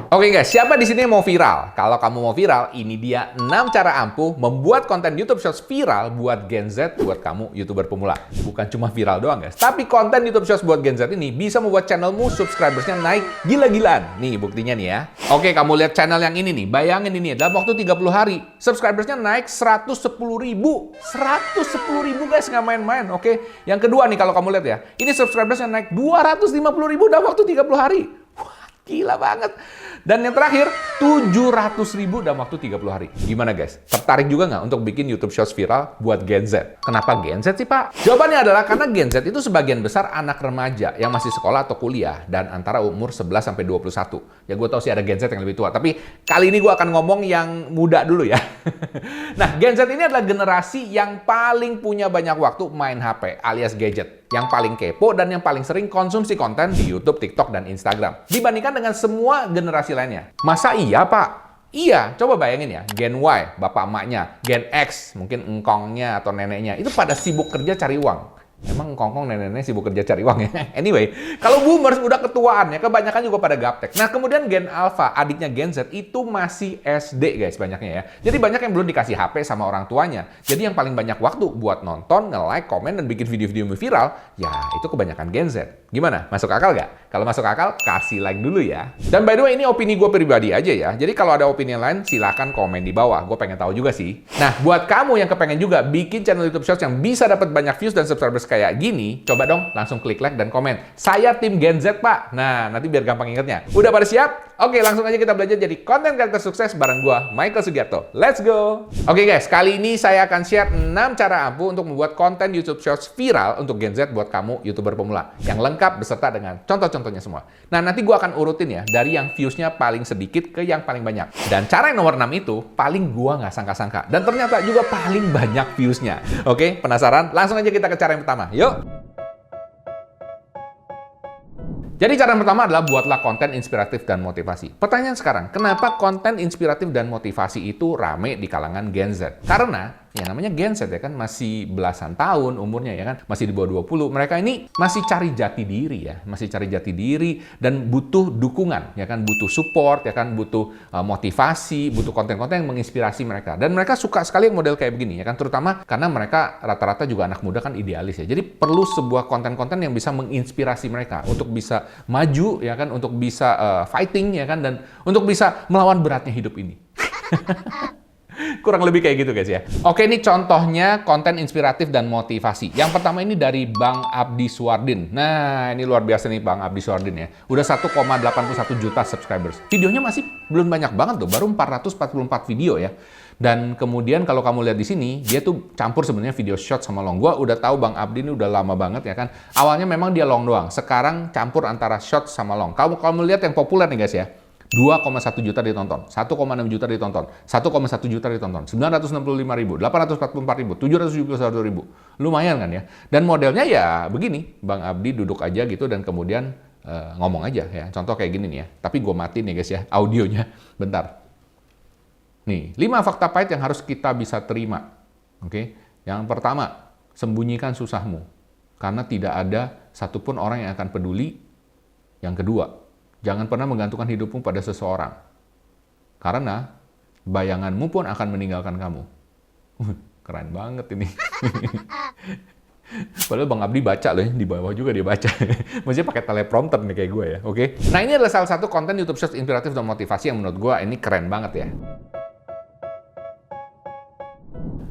Oke guys, siapa di sini yang mau viral? Kalau kamu mau viral, ini dia 6 cara ampuh membuat konten YouTube Shorts viral buat Gen Z, buat kamu YouTuber pemula. Bukan cuma viral doang guys, tapi konten YouTube Shorts buat Gen Z ini bisa membuat channelmu subscribersnya naik gila-gilaan. Nih buktinya nih ya. Oke, kamu lihat channel yang ini nih, bayangin ini dalam waktu 30 hari, subscribersnya naik 110.000. 110.000 guys, nggak main-main. Oke, yang kedua nih kalau kamu lihat ya, ini subscribersnya naik 250.000 dalam waktu 30 hari. Gila banget. Dan yang terakhir, 700.000 dalam waktu 30 hari. Gimana guys? Tertarik juga nggak untuk bikin YouTube Shorts viral buat Gen Z? Kenapa Gen Z sih Pak? Jawabannya adalah karena Gen Z itu sebagian besar anak remaja yang masih sekolah atau kuliah dan antara umur 11 sampai 21. Ya gue tahu sih ada Gen Z yang lebih tua, tapi kali ini gue akan ngomong yang muda dulu ya. Nah, Gen Z ini adalah generasi yang paling punya banyak waktu main HP alias gadget. Yang paling kepo dan yang paling sering konsumsi konten di YouTube, TikTok, dan Instagram. Dibandingkan dengan semua generasi lainnya. Masa iya, Pak? Iya, coba bayangin ya. Gen Y, bapak emaknya. Gen X, mungkin engkongnya atau neneknya. Itu pada sibuk kerja cari uang. Emang engkong nenek-nenek sibuk kerja cari uang ya? Anyway, kalau boomers udah ketuaan ya, kebanyakan juga pada gaptek. Nah, kemudian Gen Alpha, adiknya Gen Z, itu masih SD guys banyaknya ya. Jadi banyak yang belum dikasih HP sama orang tuanya. Jadi yang paling banyak waktu buat nonton, nge-like, komen, dan bikin video-video viral, ya itu kebanyakan Gen Z. Gimana? Masuk akal nggak? Kalau masuk akal, kasih like dulu ya. Dan by the way, ini opini gue pribadi aja ya. Jadi kalau ada opini lain, silahkan komen di bawah. Gue pengen tahu juga sih. Nah, buat kamu yang kepengen juga bikin channel YouTube Shorts yang bisa dapat banyak views dan subscribers kayak gini, coba dong langsung klik like dan komen. Saya tim Gen Z, Pak. Nah, nanti biar gampang ingetnya. Udah pada siap? Oke, langsung aja kita belajar jadi konten kreator sukses bareng gua, Michael Sugiarto. Let's go! Oke guys, kali ini saya akan share 6 cara ampuh untuk membuat konten YouTube Shorts viral untuk Gen Z buat kamu YouTuber pemula. Yang lengkap beserta dengan contoh-contohnya semua. Nah, nanti gua akan urutin ya, dari yang views-nya paling sedikit ke yang paling banyak. Dan cara yang nomor 6 itu, paling gua nggak sangka-sangka. Dan ternyata juga paling banyak views-nya. Oke, penasaran? Langsung aja kita ke cara yang pertama. Yuk! Jadi cara yang pertama adalah buatlah konten inspiratif dan motivasi. Pertanyaan sekarang, kenapa konten inspiratif dan motivasi itu rame di kalangan Gen Z? Karena ya namanya Gen Z ya kan, masih belasan tahun umurnya ya kan, masih di bawah 20. Mereka ini masih cari jati diri ya, masih cari jati diri dan butuh dukungan ya kan, butuh support ya kan, butuh motivasi, butuh konten-konten yang menginspirasi mereka. Dan mereka suka sekali model kayak begini ya kan, terutama karena mereka rata-rata juga anak muda kan idealis ya. Jadi perlu sebuah konten-konten yang bisa menginspirasi mereka untuk bisa maju ya kan, untuk bisa fighting ya kan, dan untuk bisa melawan beratnya hidup ini. Kurang lebih kayak gitu guys ya. Oke, ini contohnya konten inspiratif dan motivasi. Yang pertama ini dari Bang Abdi Suardin. Nah, ini luar biasa nih Bang Abdi Suardin ya. Udah 1,81 juta subscribers. Videonya masih belum banyak banget tuh, baru 444 video ya. Dan kemudian kalau kamu lihat di sini, dia tuh campur sebenarnya video short sama long. Gua udah tahu Bang Abdi ini udah lama banget ya kan. Awalnya memang dia long doang. Sekarang campur antara short sama long. Kamu lihat yang populer nih guys ya. 2,1 juta ditonton, 1,6 juta ditonton, 1,1 juta ditonton, 965.000, 844.000, 771.000. Lumayan kan ya. Dan modelnya ya begini, Bang Abdi duduk aja gitu dan kemudian ngomong aja ya. Contoh kayak gini nih ya. Tapi gue matiin nih guys ya, audionya. Bentar. Nih, 5 fakta pahit yang harus kita bisa terima. Oke. Yang pertama, sembunyikan susahmu. Karena tidak ada satupun orang yang akan peduli. Yang kedua, jangan pernah menggantungkan hidupmu pada seseorang. Karena bayanganmu pun akan meninggalkan kamu. Keren banget ini. Padahal Bang Abdi baca loh ya, di bawah juga dia baca. Maksudnya pakai teleprompter nih kayak gue ya, oke? Nah, ini adalah salah satu konten YouTube Shorts inspiratif dan motivasi yang menurut gue ini keren banget ya.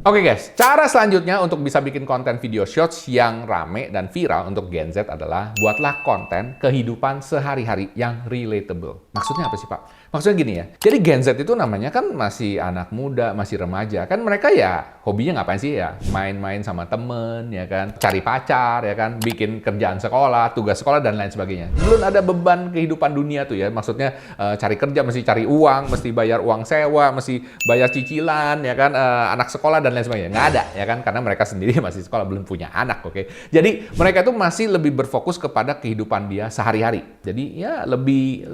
Oke guys, cara selanjutnya untuk bisa bikin konten video shorts yang rame dan viral untuk Gen Z adalah buatlah konten kehidupan sehari-hari yang relatable. Maksudnya apa sih Pak? Maksudnya gini ya, jadi Gen Z itu namanya kan masih anak muda, masih remaja. Kan mereka ya hobinya ngapain sih ya? Main-main sama temen ya kan, cari pacar ya kan, bikin kerjaan sekolah, tugas sekolah dan lain sebagainya. Belum ada beban kehidupan dunia tuh ya, maksudnya cari kerja, mesti cari uang, mesti bayar uang sewa, mesti bayar cicilan ya kan, anak sekolah dan lain sebagainya. Nggak ada, ya kan? Karena mereka sendiri masih sekolah, belum punya anak, oke? Jadi mereka itu masih lebih berfokus kepada kehidupan dia sehari-hari. Jadi ya lebih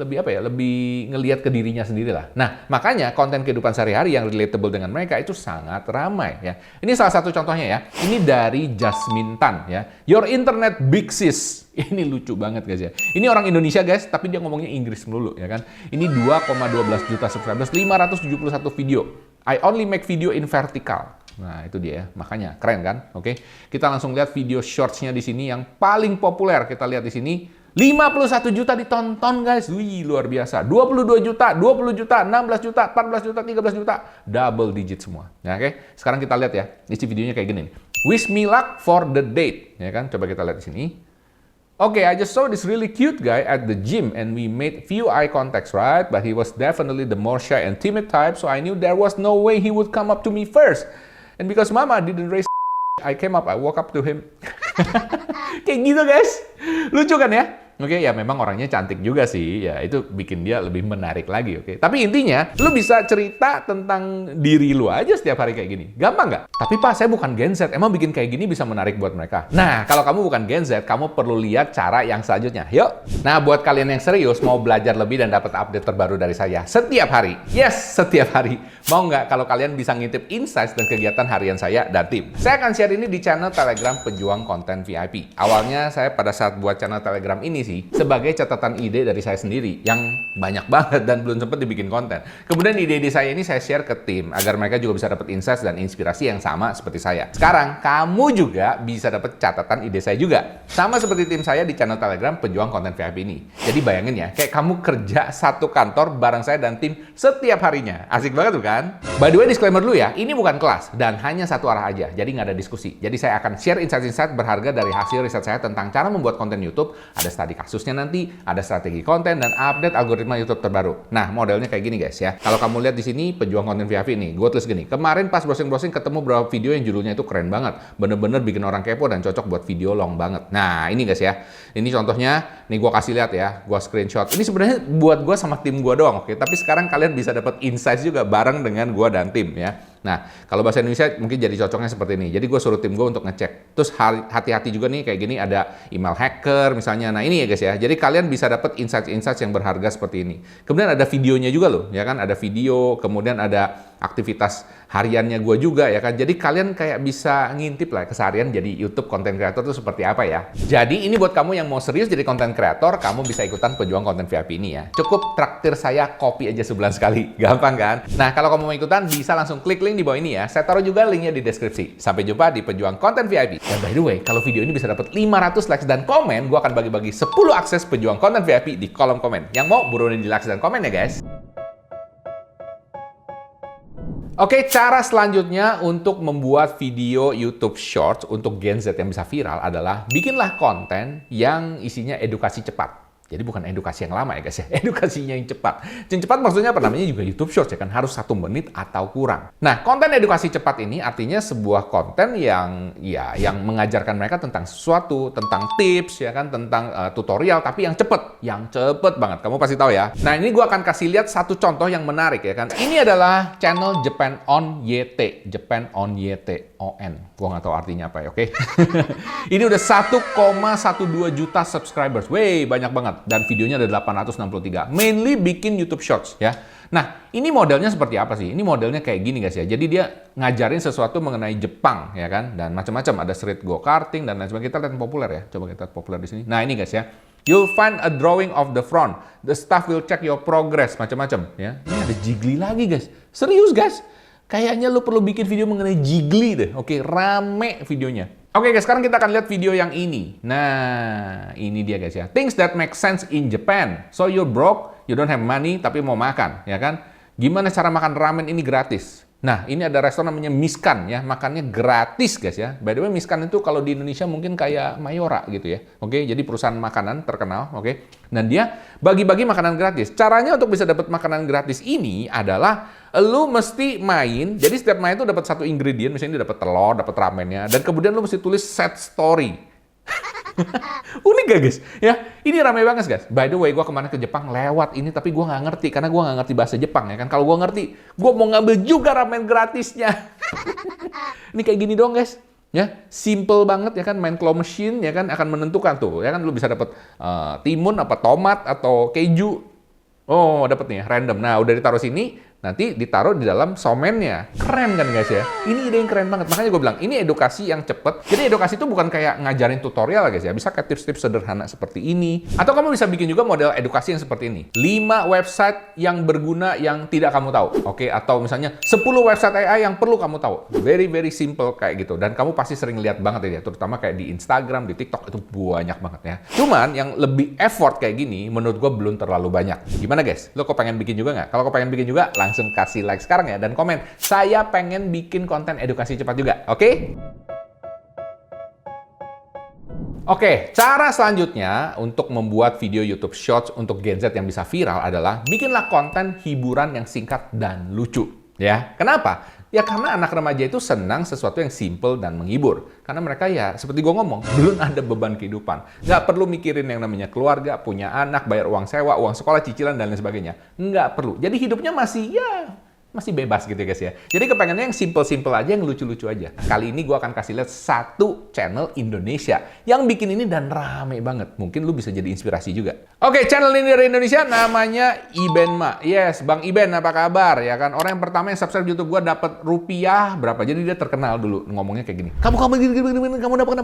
ngelihat ke dirinya sendiri lah. Nah, makanya konten kehidupan sehari-hari yang relatable dengan mereka itu sangat ramai, ya. Ini salah satu contohnya ya. Ini dari Jasmine Tan, ya. Your internet big sis. Ini lucu banget guys ya. Ini orang Indonesia guys, tapi dia ngomongnya Inggris melulu ya kan. Ini 2,12 juta subscribers, 571 video. I only make video in vertical. Nah, itu dia ya. Makanya keren kan? Oke. Kita langsung lihat video shorts-nya di sini yang paling populer. Kita lihat di sini 51 juta ditonton guys. Wih, luar biasa. 22 juta, 20 juta, 16 juta, 14 juta, 13 juta. Double digit semua. Ya, oke. Sekarang kita lihat ya. Isi videonya kayak gini. Wish me luck for the date. Ya kan? Coba kita lihat di sini. Okay, I just saw this really cute guy at the gym and we made few eye contacts, right? But he was definitely the more shy and timid type, so I knew there was no way he would come up to me first. And because Mama didn't raise I came up, I walk up to him. Kayak gitu guys. Lucu kan ya? Oke, ya memang orangnya cantik juga sih. Ya, itu bikin dia lebih menarik lagi, oke. Tapi intinya, lu bisa cerita tentang diri lu aja setiap hari kayak gini. Gampang nggak? Tapi Pak, saya bukan Gen Z. Emang bikin kayak gini bisa menarik buat mereka? Nah, kalau kamu bukan Gen Z, kamu perlu lihat cara yang selanjutnya. Yuk! Nah, buat kalian yang serius, mau belajar lebih dan dapat update terbaru dari saya setiap hari. Yes, setiap hari. Mau nggak kalau kalian bisa ngintip insights dan kegiatan harian saya dan tim? Saya akan share ini di channel Telegram Pejuang Konten VIP. Awalnya saya pada saat buat channel Telegram ini sih, sebagai catatan ide dari saya sendiri yang banyak banget dan belum sempat dibikin konten. Kemudian ide-ide saya ini saya share ke tim agar mereka juga bisa dapat insights dan inspirasi yang sama seperti saya. Sekarang kamu juga bisa dapat catatan ide saya juga. Sama seperti tim saya di channel Telegram Pejuang Konten VIP ini. Jadi bayangin ya, kayak kamu kerja satu kantor bareng saya dan tim setiap harinya. Asik banget tuh kan? By the way, disclaimer dulu ya, ini bukan kelas dan hanya satu arah aja. Jadi nggak ada diskusi. Jadi saya akan share insight-insight berharga dari hasil riset saya tentang cara membuat konten YouTube. Ada studi kasusnya nanti, ada strategi konten dan update algoritma YouTube terbaru. Nah, modelnya kayak gini guys ya. Kalau kamu lihat di sini Pejuang Konten VIP nih, gue tulis gini. Kemarin pas browsing-browsing ketemu beberapa video yang judulnya itu keren banget. Bener-bener bikin orang kepo dan cocok buat video long banget. Nah, ini guys ya. Ini contohnya, nih gue kasih lihat ya. Gue screenshot. Ini sebenarnya buat gue sama tim gue doang, oke? Tapi sekarang kalian bisa dapat insights juga bareng dengan gue dan tim ya. Nah, kalau bahasa Indonesia mungkin jadi cocoknya seperti ini. Jadi gue suruh tim gue untuk ngecek. Terus hati-hati juga nih kayak gini ada email hacker misalnya. Nah ini ya guys ya. Jadi kalian bisa dapat insights-insights yang berharga seperti ini. Kemudian ada videonya juga loh, ya kan? Ada video, kemudian ada aktivitas hariannya gue juga ya kan. Jadi kalian kayak bisa ngintip lah keseharian jadi YouTube content creator itu seperti apa ya. Jadi ini buat kamu yang mau serius jadi content creator, kamu bisa ikutan Pejuang Konten VIP ini ya. Cukup traktir saya kopi aja sebulan sekali. Gampang kan? Nah kalau kamu mau ikutan bisa langsung klik link di bawah ini ya. Saya taruh juga linknya di deskripsi. Sampai jumpa di Pejuang Konten VIP. Dan by the way, kalau video ini bisa dapat 500 likes dan komen, gue akan bagi-bagi 10 akses Pejuang Konten VIP di kolom komen. Yang mau buruan di likes dan komen ya guys. Oke, cara selanjutnya untuk membuat video YouTube Shorts untuk Gen Z yang bisa viral adalah bikinlah konten yang isinya edukasi cepat. Jadi bukan edukasi yang lama ya guys ya, edukasinya yang cepat. Yang cepat maksudnya apa namanya juga YouTube Shorts ya kan, harus 1 menit atau kurang. Nah, konten edukasi cepat ini artinya sebuah konten yang mengajarkan mereka tentang sesuatu, tentang tips ya kan, tentang tutorial tapi yang cepet banget. Kamu pasti tahu ya. Nah, ini gua akan kasih lihat satu contoh yang menarik ya kan. Ini adalah channel Japan on YT, Japan on YT. Gua nggak tahu artinya apa ya, oke? Ini udah 1,12 juta subscribers. Wey, banyak banget. Dan videonya ada 863. Mainly bikin YouTube Shorts ya. Nah, ini modelnya seperti apa sih? Ini modelnya kayak gini guys ya. Jadi dia ngajarin sesuatu mengenai Jepang ya kan, dan macam-macam. Ada street go-karting dan lain sebagainya. Kita lihat yang populer ya. Coba kita lihat populer di sini. Nah, ini guys ya. You'll find a drawing of the front. The staff will check your progress. Macam-macam ya. Ini ada Jiggly lagi guys. Serius guys. Kayaknya lu perlu bikin video mengenai Jiggly deh. Oke, rame videonya. Oke guys, sekarang kita akan lihat video yang ini. Nah, ini dia guys ya. Things that make sense in Japan. So you're broke, you don't have money, tapi mau makan, ya kan? Gimana cara makan ramen ini gratis? Nah, ini ada restoran namanya Miskan ya, makannya gratis guys ya. By the way, Miskan itu kalau di Indonesia mungkin kayak Mayora gitu ya. Oke, jadi perusahaan makanan terkenal, oke. Dan dia bagi-bagi makanan gratis. Caranya untuk bisa dapat makanan gratis ini adalah lu mesti main. Jadi setiap main itu dapat satu ingredient, misalnya dapat telur, dapat ramennya, dan kemudian lu mesti tulis set story. Unik gak guys? Ya, ini ramai banget guys. By the way, gue kemarin ke Jepang lewat ini, tapi gue nggak ngerti karena gue nggak ngerti bahasa Jepang ya kan. Kalau gue ngerti, gue mau ngambil juga ramen gratisnya. Ini kayak gini doang guys. Ya, simple banget ya kan, main claw machine ya kan akan menentukan tuh ya kan, lu bisa dapat timun apa tomat atau keju. Oh, dapat nih random. Nah, udah ditaruh sini, nanti ditaruh di dalam somennya. Keren kan guys ya? Ini ide yang keren banget. Makanya gue bilang, ini edukasi yang cepet. Jadi edukasi itu bukan kayak ngajarin tutorial guys ya. Bisa kayak tips-tips sederhana seperti ini. Atau kamu bisa bikin juga model edukasi yang seperti ini. 5 website yang berguna yang tidak kamu tahu. Oke, atau misalnya 10 website AI yang perlu kamu tahu. Very, very simple kayak gitu. Dan kamu pasti sering lihat banget ya. Terutama kayak di Instagram, di TikTok, itu banyak banget ya. Cuman yang lebih effort kayak gini, menurut gue belum terlalu banyak. Gimana guys? Lo kok pengen bikin juga nggak? Kalau kok pengen bikin juga, langsung kasih like sekarang ya, dan komen, saya pengen bikin konten edukasi cepat juga, oke? Oke, cara selanjutnya untuk membuat video YouTube Shorts untuk Gen Z yang bisa viral adalah bikinlah konten hiburan yang singkat dan lucu. Ya, kenapa? Ya karena anak remaja itu senang sesuatu yang simple dan menghibur. Karena mereka ya, seperti gue ngomong, belum ada beban kehidupan. Nggak perlu mikirin yang namanya keluarga, punya anak, bayar uang sewa, uang sekolah, cicilan, dan lain sebagainya. Nggak perlu. Jadi hidupnya masih bebas gitu guys ya. Jadi kepengennya yang simple-simple aja, yang lucu-lucu aja. Nah, kali ini gue akan kasih lihat satu channel Indonesia yang bikin ini dan rame banget. Mungkin lu bisa jadi inspirasi juga. Oke, channel ini dari Indonesia namanya Iben Ma. Yes, Bang Iben apa kabar? Ya kan, orang yang pertama yang subscribe YouTube gue dapat rupiah berapa. Jadi dia terkenal dulu ngomongnya kayak gini. Kamu dapat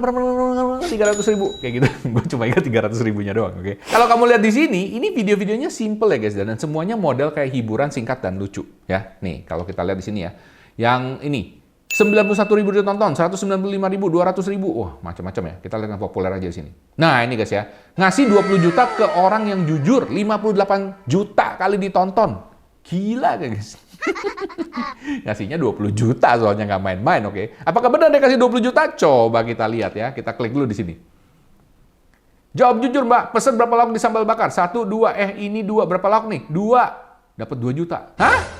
300.000 kayak gitu. Gue cuma ingat 300.000-nya doang, oke. Kalau kamu lihat di sini, ini video-videonya simple ya guys, dan semuanya model kayak hiburan singkat dan lucu ya. Nih, kalau kita lihat di sini ya. Yang ini 91.000 ditonton, 195.000, 200.000. Wah, macam-macam ya. Kita lihat yang populer aja di sini. Nah, ini guys ya. Ngasih 20 juta ke orang yang jujur, 58 juta kali ditonton. Gila guys. Ngasihnya 20 juta soalnya nggak main-main, oke. Apakah benar dia kasih 20 juta? Coba kita lihat ya. Kita klik dulu di sini. Jawab jujur, Mbak. Pesen berapa lauk di sambal bakar? 1, 2, ini 2. Berapa lauk nih? 2. Dapat 2 juta. Hah?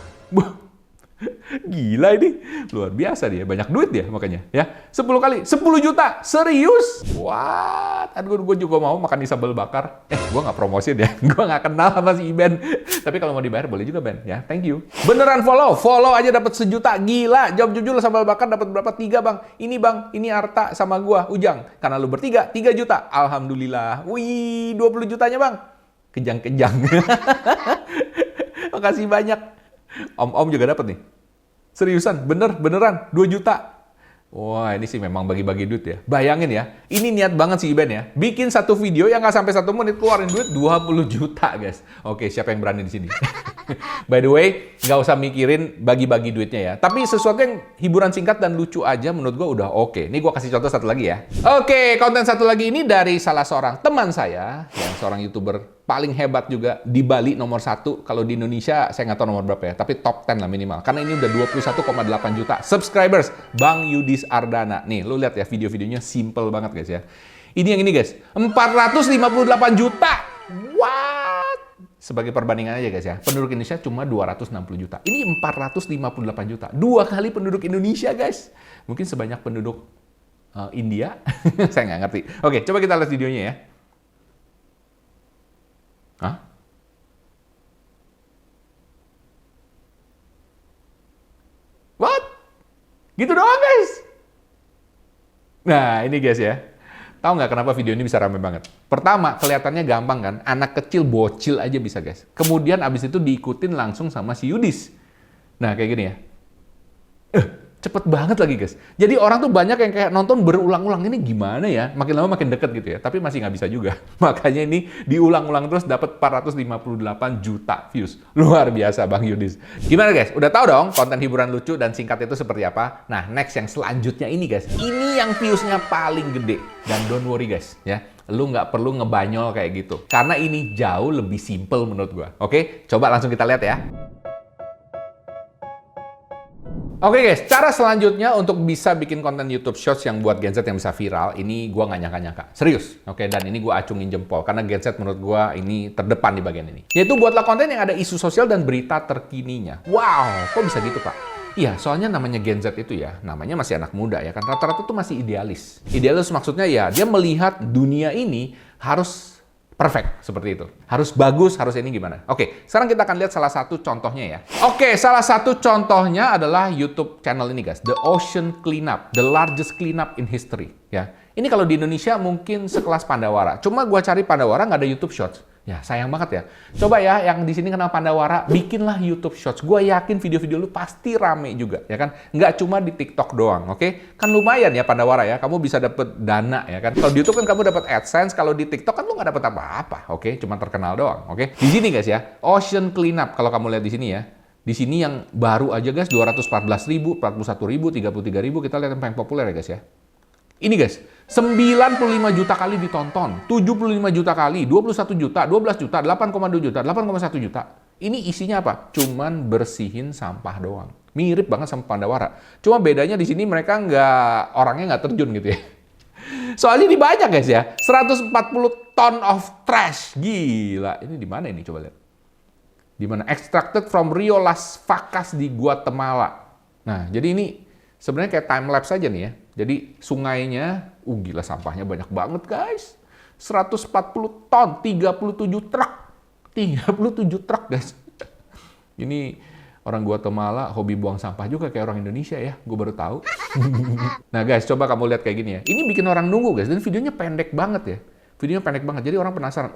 Gila ini, luar biasa dia, banyak duit dia makanya ya. 10 kali, 10 juta, serius? What? Aduh, gue juga mau makan di sambal bakar. Gue nggak promosin ya, gue nggak kenal sama si Iben. Tapi kalau mau dibayar boleh juga Ben, ya. Thank you. Beneran follow aja dapat 1 juta, gila. Jawab jujur sambal bakar dapat berapa? 3 bang. Ini bang, ini Arta sama gue, Ujang. Karena lu bertiga, 3 juta. Alhamdulillah. Wih, 20 jutanya bang. Kejang-kejang. Makasih banyak. Om juga dapat nih. Seriusan, beneran 2 juta. Wah, ini sih memang bagi-bagi duit ya. Bayangin ya, ini niat banget si Iben ya. Bikin satu video yang nggak sampai 1 menit keluarin duit 20 juta guys. Oke, siapa yang berani di sini? By the way, nggak usah mikirin bagi-bagi duitnya ya. Tapi sesuatu yang hiburan singkat dan lucu aja menurut gue udah oke. Ini gue kasih contoh satu lagi ya. Oke, konten satu lagi ini dari salah seorang teman saya, yang seorang YouTuber paling hebat juga di Bali, nomor 1. Kalau di Indonesia saya nggak tahu nomor berapa ya, tapi top 10 lah minimal. Karena ini udah 21,8 juta subscribers. Bang Yudis Ardana. Nih, lu lihat ya video-videonya simple banget guys ya. Ini yang ini guys, 458 juta. What? Sebagai perbandingan aja guys ya, penduduk Indonesia cuma 260 juta. Ini 458 juta. 2 kali penduduk Indonesia guys. Mungkin sebanyak penduduk India. Saya nggak ngerti. Oke, coba kita lihat videonya ya. Hah? What? Gitu doang guys. Nah, ini guys ya. Tahu nggak kenapa video ini bisa rame banget? Pertama, kelihatannya gampang kan? Anak kecil bocil aja bisa guys. Kemudian abis itu diikutin langsung sama si Yudis. Nah, kayak gini ya. Cepet banget lagi guys. Jadi orang tuh banyak yang kayak nonton berulang-ulang. Ini gimana ya? Makin lama makin deket gitu ya. Tapi masih nggak bisa juga. Makanya ini diulang-ulang terus dapat 458 juta views. Luar biasa Bang Yudis. Gimana guys? Udah tahu dong konten hiburan lucu dan singkat itu seperti apa? Nah, next yang selanjutnya ini guys. Ini yang viewsnya paling gede. Dan don't worry guys ya. Lu nggak perlu ngebanyol kayak gitu. Karena ini jauh lebih simple menurut gua. Oke? Coba langsung kita lihat ya. Oke guys, cara selanjutnya untuk bisa bikin konten YouTube Shorts yang buat Gen Z yang bisa viral, ini gua nggak nyangka-nyangka. Serius, oke, dan ini gua acungin jempol, karena Gen Z menurut gua ini terdepan di bagian ini. Yaitu buatlah konten yang ada isu sosial dan berita terkininya. Wow, kok bisa gitu Pak? Iya, soalnya namanya Gen Z itu ya, namanya masih anak muda ya kan, rata-rata tuh masih idealis. Idealis maksudnya ya, dia melihat dunia ini harus perfect seperti itu. Harus bagus, harus ini gimana. Oke, sekarang kita akan lihat salah satu contohnya ya. Oke, salah satu contohnya adalah YouTube channel ini guys, The Ocean Cleanup, the largest cleanup in history. Ya, ini kalau di Indonesia mungkin sekelas Pandawara. Cuma gua cari Pandawara nggak ada YouTube Shorts. Ya, sayang banget ya. Coba ya, yang di sini kenal Pandawara, bikinlah YouTube Shorts. Gue yakin video-video lu pasti rame juga, ya kan? Nggak cuma di TikTok doang, oke? Kan lumayan ya Pandawara ya, kamu bisa dapet dana ya kan? Kalau di YouTube kan kamu dapat AdSense, kalau di TikTok kan lu nggak dapet apa-apa, oke? Cuma terkenal doang, oke? Di sini guys ya, Ocean Cleanup, kalau kamu lihat di sini ya. Di sini yang baru aja guys, 214.000, 41.000, 33.000, kita lihat yang paling populer ya guys ya. Ini guys, 95 juta kali ditonton, 75 juta kali, 21 juta, 12 juta, 8,2 juta, 8,1 juta. Ini isinya apa? Cuman bersihin sampah doang. Mirip banget sama Pandawara. Cuma bedanya di sini mereka orangnya nggak terjun gitu ya. Soalnya ini banyak guys ya, 140 ton of trash. Gila, ini di mana ini? Coba lihat. Di mana? Extracted from Rio Las Vacas di Guatemala. Nah, jadi ini sebenarnya kayak time lapse aja nih ya. Jadi sungainya, gila sampahnya banyak banget guys. 140 ton, 37 truk. 37 truk guys. Ini orang Guatemala hobi buang sampah juga kayak orang Indonesia ya. Gue baru tahu. Nah guys, coba kamu lihat kayak gini ya. Ini bikin orang nunggu guys. Dan videonya pendek banget ya. Videonya pendek banget. Jadi orang penasaran.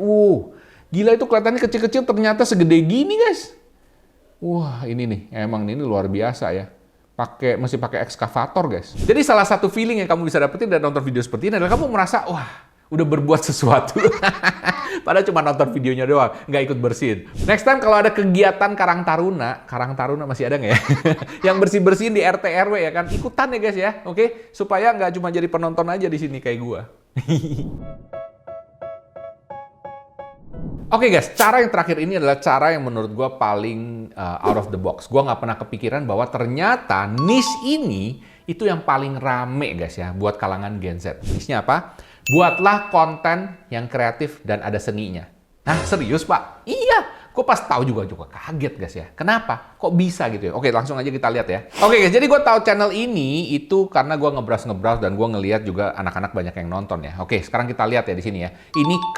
Gila itu kelihatannya kecil-kecil ternyata segede gini guys. Wah ini nih, emang ini luar biasa ya. Masih pakai ekskavator guys. Jadi salah satu feeling yang kamu bisa dapetin dari nonton video seperti ini adalah kamu merasa, wah udah berbuat sesuatu. Padahal cuma nonton videonya doang, nggak ikut bersihin. Next time kalau ada kegiatan Karang Taruna masih ada nggak ya? Yang bersih-bersihin di RT RW ya kan, ikutan ya guys ya, oke? Supaya nggak cuma jadi penonton aja di sini kayak gua. Oke guys, cara yang terakhir ini adalah cara yang menurut gue paling out of the box. Gue nggak pernah kepikiran bahwa ternyata niche ini itu yang paling rame guys ya buat kalangan Gen Z. Niche-nya apa? Buatlah konten yang kreatif dan ada seninya. Nah serius pak? Iya, gue pas tahu juga kaget guys ya. Kenapa? Kok bisa gitu ya? Oke langsung aja kita lihat ya. Oke guys, jadi gue tahu channel ini itu karena gue nge-browse dan gue ngeliat juga anak-anak banyak yang nonton ya. Oke, sekarang kita lihat ya di sini ya. Ini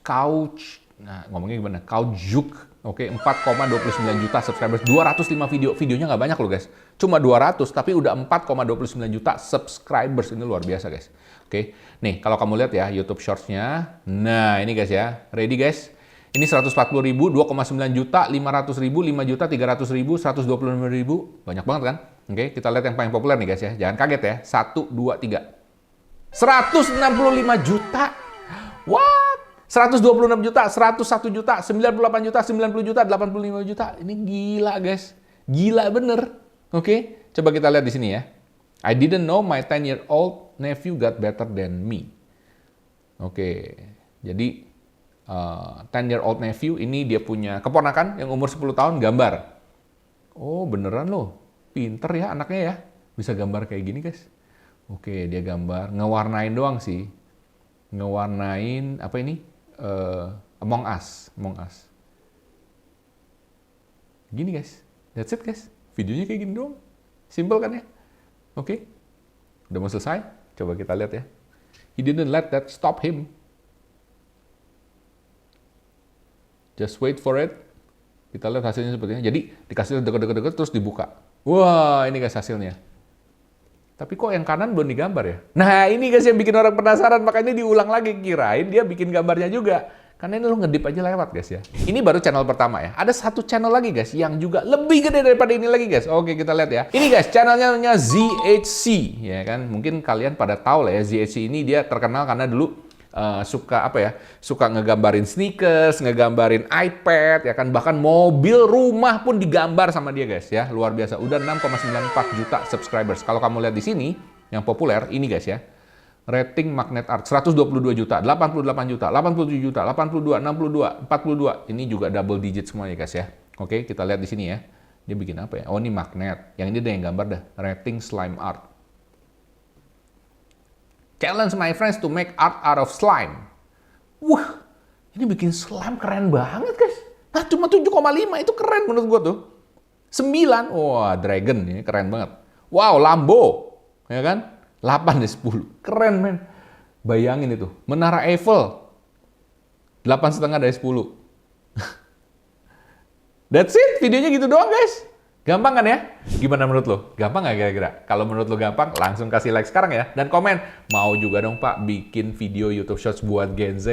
Couch. Nah, ngomongnya gimana? Couchjuk. Oke, 4,29 juta subscribers, 205 video. Videonya nggak banyak loh guys. Cuma 200, tapi udah 4,29 juta subscribers. Ini luar biasa guys. Oke, nih kalau kamu lihat ya YouTube Shorts-nya. Nah, ini guys ya. Ready guys? Ini 140.000, 2,9 juta, 500.000, 5 juta, 300.000, 125.000. Banyak banget kan? Oke, kita lihat yang paling populer nih guys ya. Jangan kaget ya. 1, 2, 3. 165 juta. What? 126 juta, 101 juta, 98 juta, 90 juta, 85 juta. Ini gila guys. Gila bener. Oke, coba kita lihat di sini ya. I didn't know my 10-year-old nephew got better than me. Oke, jadi 10-year-old nephew ini dia punya keponakan yang umur 10 tahun gambar. Oh beneran loh, pinter ya anaknya ya. Bisa gambar kayak gini guys. Oke, dia gambar, ngewarnain doang sih. Ngewarnain, apa ini? Among Us. Gini guys, that's it guys. Videonya kayak gini doang. Simple kan ya? Oke. Udah mau selesai? Coba kita lihat ya. He didn't let that stop him. Just wait for it. Kita lihat hasilnya seperti ini. Jadi dikasih deket-deket terus dibuka. Wah, ini guys hasilnya. Tapi kok yang kanan belum digambar ya? Nah ini guys yang bikin orang penasaran, makanya diulang lagi. Kirain dia bikin gambarnya juga. Karena ini lo ngedip aja lewat guys ya. Ini baru channel pertama ya. Ada satu channel lagi guys yang juga lebih gede daripada ini lagi guys. Oke kita lihat ya. Ini guys channelnya namanya ZHC. Ya kan, mungkin kalian pada tahu lah ya. ZHC ini dia terkenal karena dulu suka ngegambarin sneakers, ngegambarin iPad, ya kan, bahkan mobil, rumah pun digambar sama dia guys ya, luar biasa. Udah 6,94 juta subscribers. Kalau kamu lihat di sini yang populer ini guys ya, rating magnet art 122 juta, 88 juta, 87 juta, 82, 62, 42. Ini juga double digit semuanya guys ya. Oke, kita lihat di sini ya. Dia bikin apa ya? Oh ini magnet. Yang ini deh yang gambar dah, rating slime art. Challenge my friends to make art out of slime. Wah, ini bikin slime keren banget guys. Nah, cuma 7,5 itu keren menurut gua tuh. 9, wah dragon ini keren banget. Wow, Lambo, ya kan? 8 dari 10, keren men. Bayangin itu, Menara Eiffel. 8,5 dari 10. That's it, videonya gitu doang guys. Gampang kan ya? Gimana menurut lo? Gampang nggak kira-kira? Kalau menurut lo gampang, langsung kasih like sekarang ya. Dan komen, mau juga dong Pak bikin video YouTube Shorts buat Gen Z.